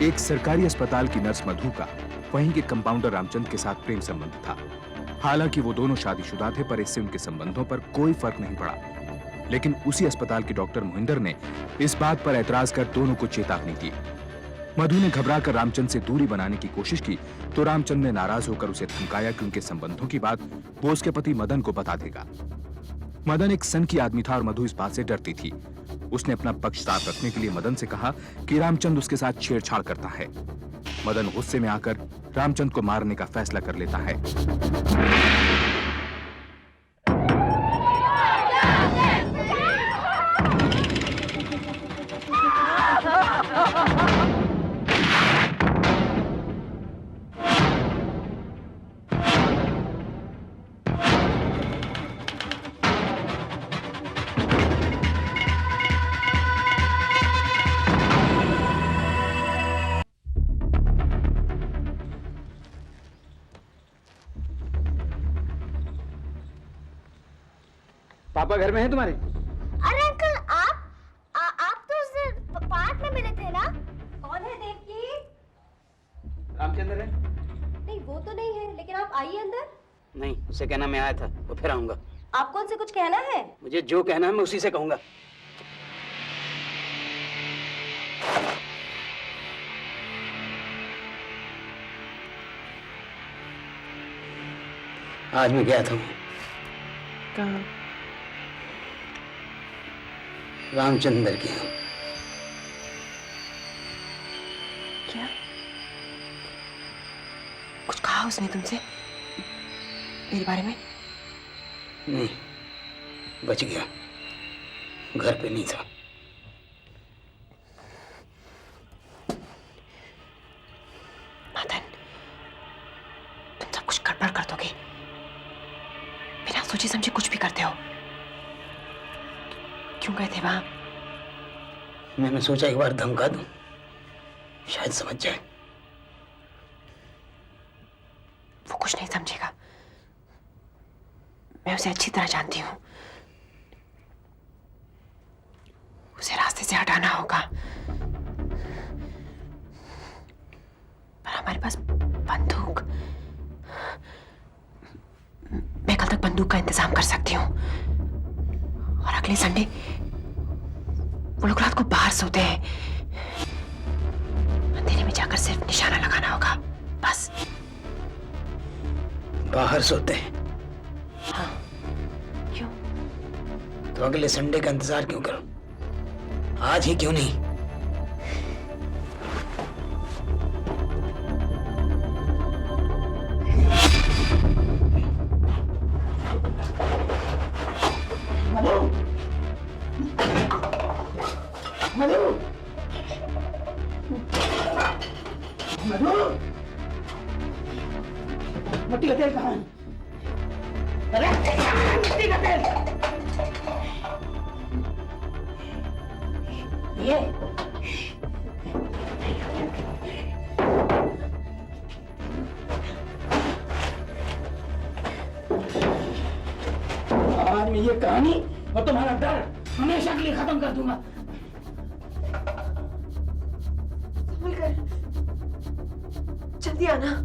एक सरकारी अस्पताल की नर्स मधु का वहीं के कंपाउंडर रामचंद के साथ प्रेम संबंध था। हालांकि वो दोनों शादीशुदा थे, पर इससे उनके संबंधों पर कोई फर्क नहीं पड़ा। लेकिन उसी अस्पताल के डॉक्टर मोहिंदर ने इस बात पर ऐतराज कर दोनों को चेतावनी दी। मधु ने घबराकर रामचंद से दूरी बनाने की कोशिश की तो रामचंद ने नाराज होकर उसे धमकाया कि उनके संबंधों की बात वो उसके पति मदन को बता देगा। मदन एक सनकी आदमी था और मधु इस बात से डरती थी। उसने अपना पक्ष साफ रखने के लिए मदन से कहा कि रामचंद उसके साथ छेड़छाड़ करता है। मदन गुस्से में आकर रामचंद को मारने का फैसला कर लेता है। पापा घर में हैं तुम्हारे? अरे अंकल, आप तो उस दिन पार्क में मिले थे ना? कौन है देवकी? रामचंद्र है? नहीं, वो तो नहीं है, लेकिन आप आइए अंदर। नहीं, उसे कहना मैं आया था, वो फिर आऊंगा। आपको उनसे कुछ कहना है? मुझे जो कहना है मैं उसी से कहूंगा। आज मैं गया था कहाँ? रामचंद्र के यहाँ। क्या? कुछ कहा उसने तुमसे मेरे बारे में? नहीं, बच गया, घर पे नहीं था। मदन, तुम सब कुछ गड़बड़ कर दोगे। बिना सोचे समझे कुछ भी करते हो। क्यों गए थे वहां? मैंने सोचा एक बार धमका दूं, शायद समझ जाए। वो कुछ नहीं समझेगा, मैं उसे अच्छी तरह जानती हूँ। उसे रास्ते से हटाना होगा, पर हमारे पास बंदूक। मैं कल तक बंदूक का इंतजाम कर सकती हूँ। और अगले संडे वो लोग रात को बाहर सोते हैं। अंधेरे में जाकर सिर्फ निशाना लगाना होगा, बस। बाहर सोते हैं? हाँ। क्यों? तो अगले संडे का इंतजार क्यों करो? आज ही क्यों नहीं? मधु! मधु! मिट्टी का तेल कहाँ है? अरे मिट्टी का तेल! ये आज मैं ये कहानी और तुम्हारा डर हमेशा के लिए खत्म कर दूंगा। संभल कर, जल्दी आना।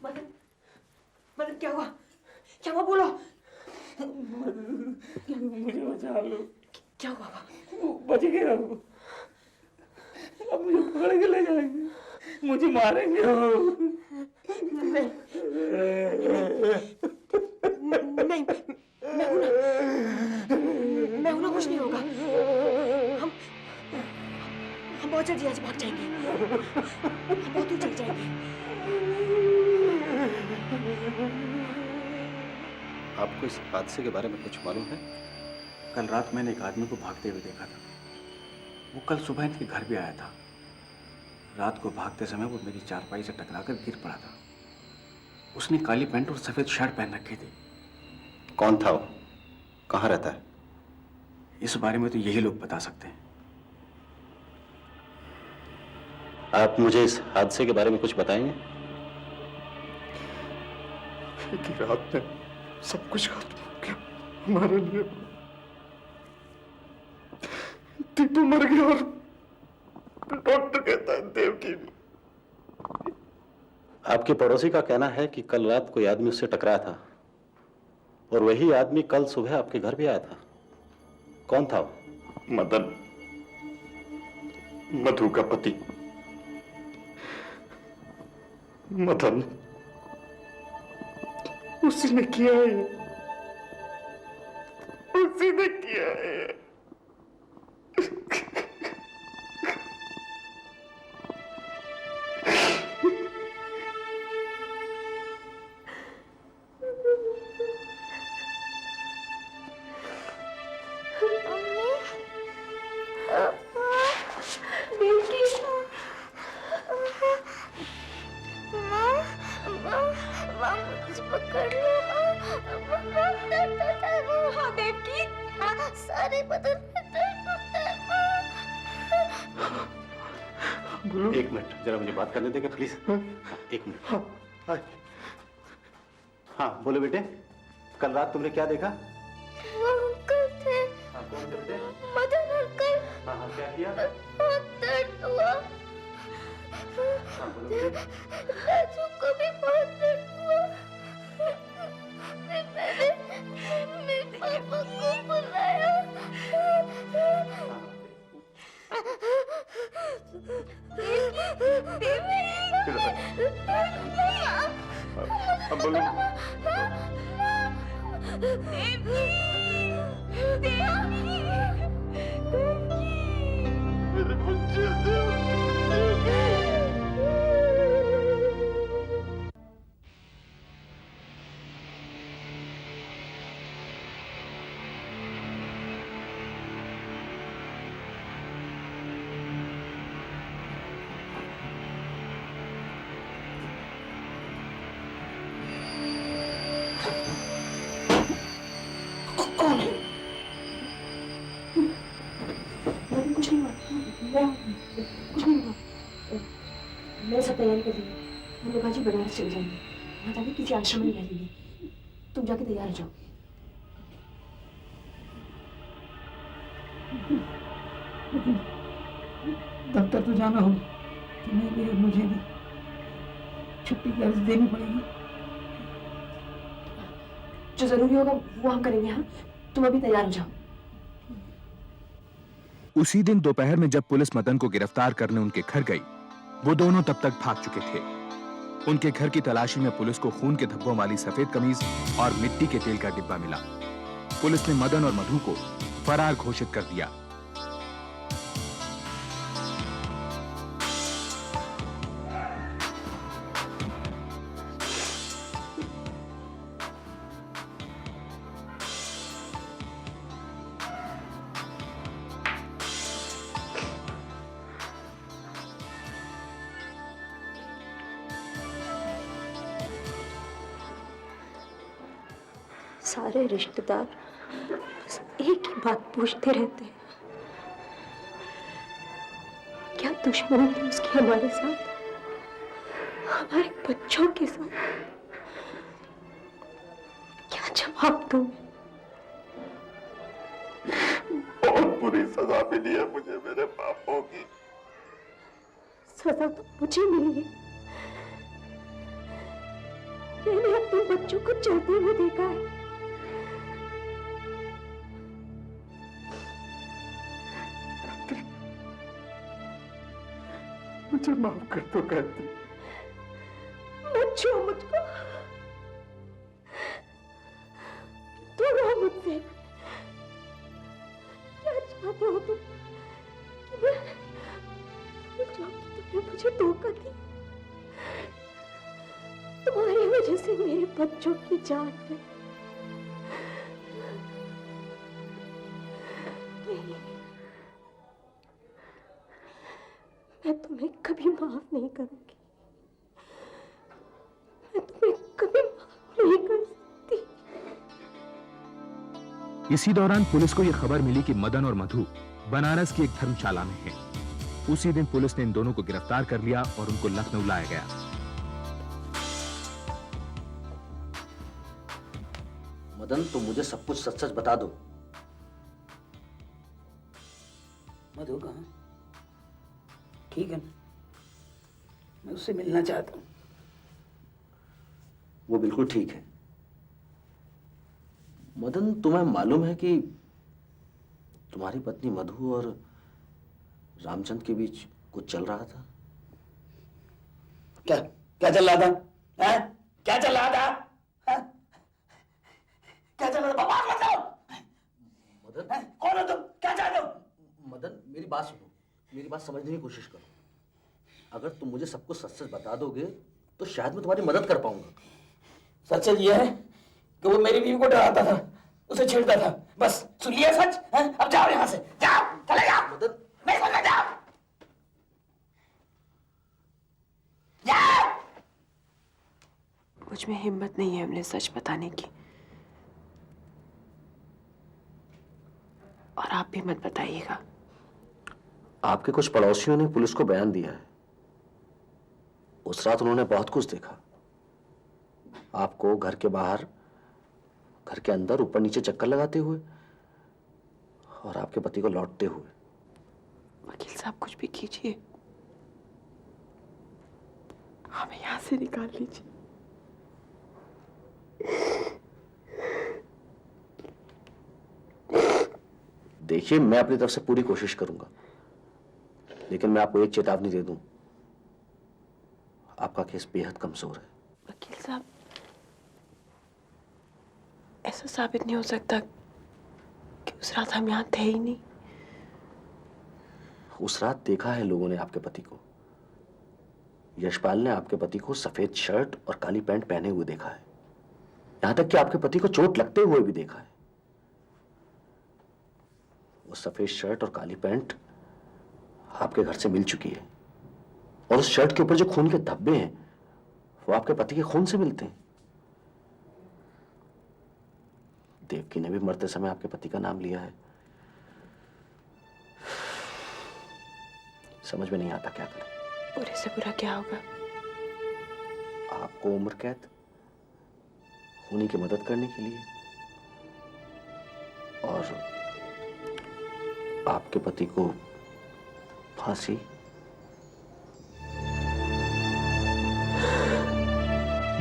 मदन, मदन क्या हुआ? क्या हुआ बोलो? मुझे बचा लो। क्या हुआ बाबा? बच गया हूँ। अब मुझे पकड़ के ले जाएंगे, मुझे मारेंगे। नहीं, नहीं, मैं हूं ना, कुछ नहीं होगा। हम बहुत जल्दी यहाँ से भाग जाएंगे, हम बहुत दूर चले जाएंगे। आपको इस हादसे के बारे में कुछ मालूम है? कल रात मैंने एक आदमी को भागते हुए देखा था। वो कल सुबह इनके घर भी आया था। रात को भागते समय वो मेरी चारपाई से टकराकर गिर पड़ा था। उसने काली पैंट और सफेद शर्ट पहन रखी थी। कौन था वो? कहाँ रहता है? इस बारे में तो यही लोग बता सकते हैं। आप मुझे इस हादसे के बारे में कुछ बताएंगे? कि रात में सब कुछ खत्म हो गया हमारे लिए। दीपू मर गया और डॉक्टर कहता है देवकी भी। आपके पड़ोसी का कहना है कि कल रात कोई आदमी उससे टकराया था और वही आदमी कल सुबह आपके घर भी आया था। कौन था वो? मदन, मधु का पति मदन। उसी ने किया है, उसी ने किया है। एक मिनट, जरा मुझे बात करने देंगे प्लीज। एक मिनट। हाँ बोलो बेटे, कल रात तुमने क्या देखा? वो अंकल थे। हाँ, कौन थे बेटे? मदन अंकल। हाँ हाँ, क्या किया? बहुत दर्द हुआ। हाँ बोलो बेटे। राजू को भी बहुत दर्द हुआ। मैंने पापा को बुलाया। अब बोलो। मेरे बच्चे कुछ नहीं हुआ, कुछ नहीं हुआ। मैंने सब तैयारी कर ली है। हम लोग आज ही बनारस चले जाएंगे। वहाँ जाके किसी आश्रम में रहेंगे। तुम जाके तैयार हो जाओ। दफ्तर तो जाना होगा, तुम्हें भी और मुझे भी। छुट्टी की अर्जी देनी पड़ेगी। जो जरूरी होगा वो हम करेंगे। हाँ, तुम अभी तैयार हो जाओ। उसी दिन दोपहर में जब पुलिस मदन को गिरफ्तार करने उनके घर गई, वो दोनों तब तक भाग चुके थे। उनके घर की तलाशी में पुलिस को खून के धब्बों वाली सफेद कमीज और मिट्टी के तेल का डिब्बा मिला। पुलिस ने मदन और मधु को फरार घोषित कर दिया। सारे रिश्तेदार बस एक ही बात पूछते रहते हैं, क्या दुश्मनी थी उसकी हमारे साथ, हमारे बच्चों के साथ? क्या जवाब दूं? बहुत बुरी सजा मिली है मुझे मेरे पापों की। सजा तो मुझे मिली है। मैंने अपने बच्चों को चलते हुए देखा है। मुझे माफ कर दो गायत्री। मत छुओ मुझको, दूर रहो मुझसे। क्या चाहते हो तुम कि मैं भूल जाऊं कि तुमने मुझे धोखा दी? तुम्हारी वजह से मेरे बच्चों की जान है। नहीं, मैं तुम्हें कभी माफ नहीं करूंगी। मैं तुम्हें कभी माफ नहीं कर सकती। इसी दौरान पुलिस को यह खबर मिली कि मदन और मधु बनारस की एक धर्मशाला में हैं। उसी दिन पुलिस ने इन दोनों को गिरफ्तार कर लिया और उनको लखनऊ लाया गया। मदन, तुम मुझे सब कुछ सच सच बता दो। मधु कहाँ? ठीक है ना, मैं उससे मिलना चाहता हूँ। वो बिल्कुल ठीक है। मदन, तुम्हें मालूम है कि तुम्हारी पत्नी मधु और रामचंद के बीच कुछ चल रहा था? क्या क्या चल रहा था? हैं? क्या चल रहा था? हैं? क्या चल रहा था? बकवास मत करो। मदन, हैं? कौन हो तुम? क्या चाहते हो? मदन, मेरी बात सुनो, मेरी बात समझने की कोशिश करो। अगर तुम मुझे सब कुछ सच सच बता दोगे तो शायद मैं तुम्हारी मदद कर पाऊंगा। सच ये है कि वो मेरी बीवी को डराता था, उसे छेड़ता था। बस सुन लिया सच? हैं? अब जाओ यहाँ से, जाओ, चले जाओ। मदन, नहीं सुनना, जाओ, जाओ। मुझ में हिम्मत नहीं है उन्हें सच बताने की, और आप भी मत बताइएगा। आपके कुछ पड़ोसियों ने पुलिस को बयान दिया है। उस रात उन्होंने बहुत कुछ देखा, आपको घर के बाहर, घर के अंदर, ऊपर नीचे चक्कर लगाते हुए और आपके पति को लौटते हुए। वकील साहब, कुछ भी कीजिए, हमें यहाँ से निकाल लीजिए। देखिए, मैं अपनी तरफ से पूरी कोशिश करूंगा, लेकिन मैं आपको एक चेतावनी दे दूं, आपका केस बेहद कमजोर है। वकील साहब, ऐसा साबित नहीं हो सकता कि उस रात हम यहाँ थे ही नहीं। उस रात देखा है लोगों ने आपके पति को। यशपाल ने आपके पति को सफेद शर्ट और काली पैंट पहने हुए देखा है। यहां तक कि आपके पति को चोट लगते हुए भी देखा है। वो सफेद शर्ट और काली पैंट आपके घर से मिल चुकी है, और उस शर्ट के ऊपर जो खून के धब्बे हैं वो आपके पति के खून से मिलते हैं। देवकी ने भी मरते समय आपके पति का नाम लिया है। समझ में नहीं आता क्या करें। बुरे से बुरा क्या होगा? आपको उम्र कैद, उन्हीं की मदद करने के लिए, और आपके पति को फांसी।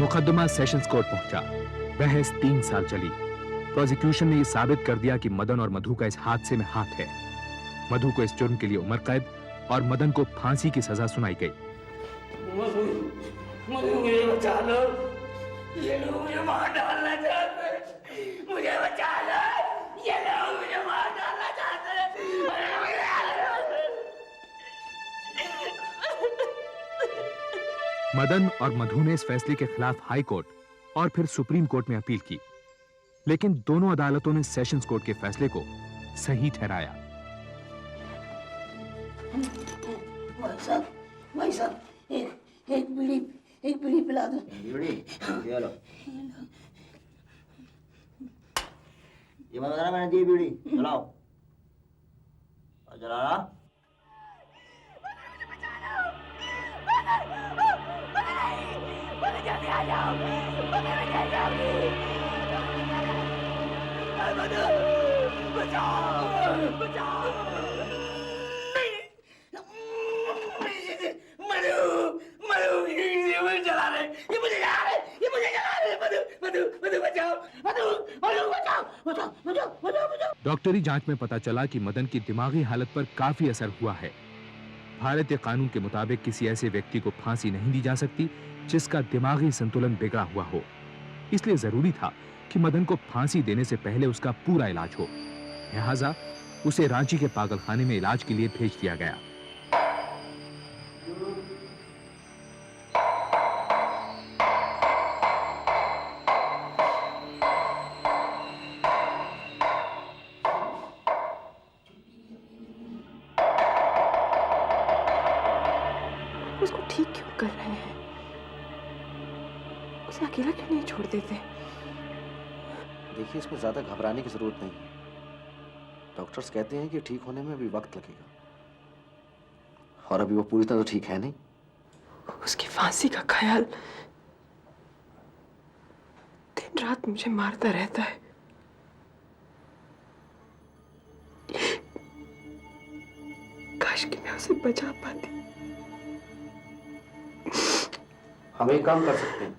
मुकदमा सेशंस कोर्ट पहुंचा। बहस 3 साल चली। प्रोसिक्यूशन ने यह साबित कर दिया कि मदन और मधु का इस हादसे में हाथ है। मधु को इस जुर्म के लिए उम्र कैद और मदन को फांसी की सजा सुनाई गई। मुझे बचा लो, ये लोग मुझे मार डालना चाहते हैं। मुझे बचा लो, ये लोग मुझे मार डालना चाहते हैं। मदन और मधु ने इस फैसले के खिलाफ हाई कोर्ट और फिर सुप्रीम कोर्ट में अपील की, लेकिन दोनों अदालतों ने सेशंस कोर्ट के फैसले को सही ठहराया। भाई साहब, एक बीड़ी पिला दो। बीड़ी? ये लो। ये मैं बताना, मैंने दी बीड़ी, जलाओ और जलाना। डॉक्टरी जांच में पता चला कि मदन की दिमागी हालत पर काफी असर हुआ है। भारतीय कानून के मुताबिक किसी ऐसे व्यक्ति को फांसी नहीं दी जा सकती जिसका दिमागी संतुलन बिगड़ा हुआ हो। इसलिए जरूरी था कि मदन को फांसी देने से पहले उसका पूरा इलाज हो। लिहाजा उसे रांची के पागलखाने में इलाज के लिए भेज दिया गया। उसको ठीक क्यों कर रहे हैं? उसे अकेला क्यों नहीं छोड़ देते? देखिए, इसमें ज्यादा घबराने की जरूरत नहीं है। डॉक्टर्स कहते हैं कि ठीक होने में अभी वक्त लगेगा, और अभी वो पूरी तरह तो ठीक है नहीं। उसकी फांसी का ख्याल दिन रात मुझे मारता रहता है। काश कि मैं उसे बचा पाती। हम एक काम कर सकते हैं,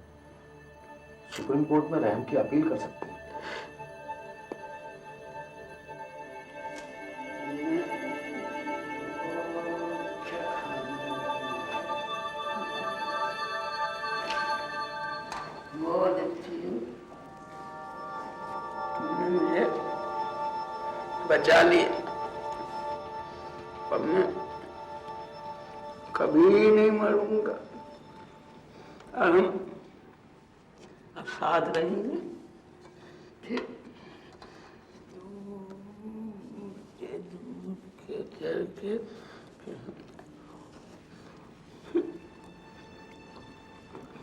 सुप्रीम कोर्ट में रहम की अपील कर सकते हैं। बहुत अच्छी हो, तुमने मुझे बचा लिया, अब मैं कभी नहीं मरूंगा। हम अब साथ रहेंगे, फिर दूध के चलते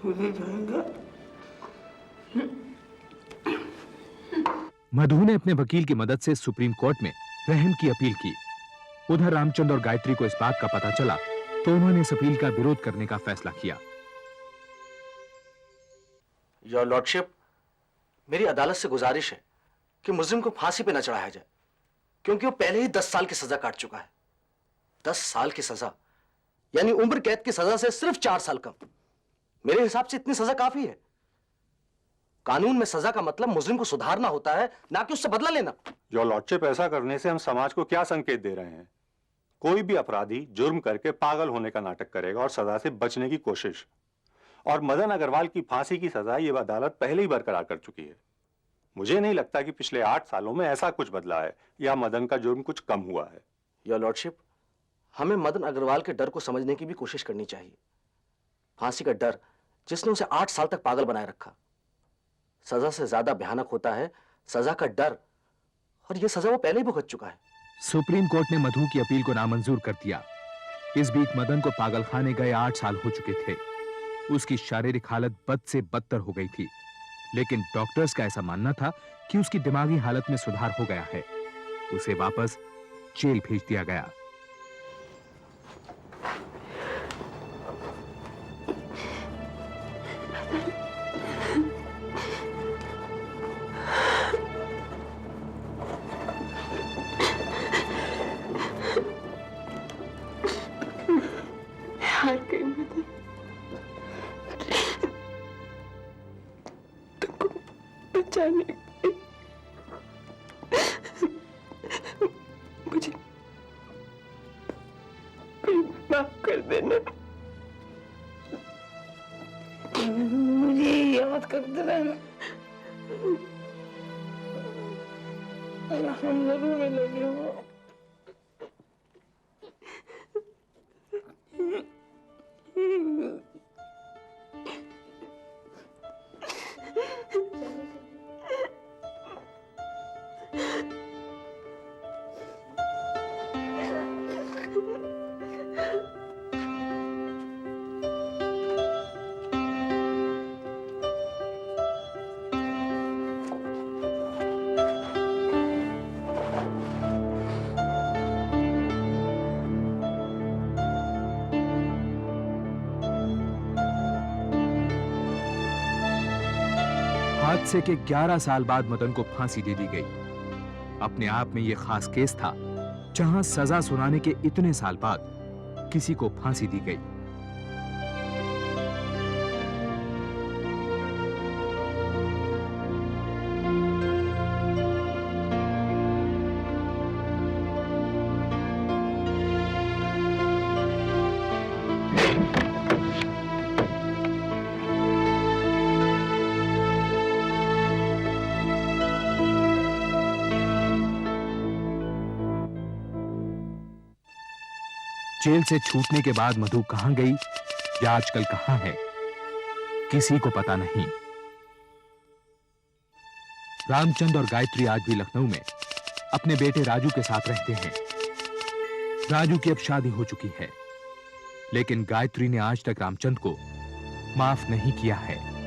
मुझे जाएगा। मधु ने अपने वकील की मदद से सुप्रीम कोर्ट में रहम की अपील की। उधर रामचंद्र और गायत्री को इस बात का पता चला तो उन्होंने इस अपील का विरोध करने का फैसला किया। योर लॉर्डशिप, मेरी अदालत से गुजारिश है कि मुजरिम को फांसी पे न चढ़ाया जाए, क्योंकि वो पहले ही 10 साल की सजा काट चुका है। 10 साल की सजा यानी उम्र कैद की सजा से सिर्फ 4 साल कम। मेरे हिसाब से इतनी सजा काफी है। कानून में सजा का मतलब मुजरिम को सुधारना होता है, ना कि उससे बदला लेना। योर लॉर्डशिप, ऐसा करने से हम समाज को क्या संकेत दे रहे हैं? कोई भी अपराधी जुर्म करके पागल होने का नाटक करेगा और सजा से बचने की कोशिश। और मदन अग्रवाल की फांसी की सजा ये अदालत पहले ही बरकरार कर चुकी है। मुझे नहीं लगता कि पिछले 8 सालों में ऐसा कुछ बदला है या मदन का जुर्म कुछ कम हुआ है। योर लॉर्डशिप, हमें मदन अग्रवाल के डर को समझने की भी कोशिश करनी चाहिए। फांसी का डर जिसने उसे 8 साल तक पागल बनाए रखा। सजा से ज्यादा भयानक होता है सजा का डर, और यह सजा वो पहले ही भुगत चुका है। सुप्रीम कोर्ट ने मधु की अपील को नामंजूर कर दिया। इस बीच मदन को पागलखाने गए 8 साल हो चुके थे। उसकी शारीरिक हालत बद से बदतर हो गई थी, लेकिन डॉक्टर्स का ऐसा मानना था कि उसकी दिमागी हालत में सुधार हो गया है। उसे वापस जेल भेज दिया गया। हार गई मदन। तुमको बचाने के मुझे माफ कर देना। मुझे याद करते रहना, हम जरूर मिलेंगे। वो हादसे के 11 साल बाद मदन को फांसी दे दी गई। अपने आप में यह खास केस था जहां सजा सुनाने के इतने साल बाद किसी को फांसी दी गई। जेल से छूटने के बाद मधु कहां गई या आजकल कहां है, किसी को पता नहीं। रामचंद और गायत्री आज भी लखनऊ में अपने बेटे राजू के साथ रहते हैं। राजू की अब शादी हो चुकी है, लेकिन गायत्री ने आज तक रामचंद को माफ नहीं किया है।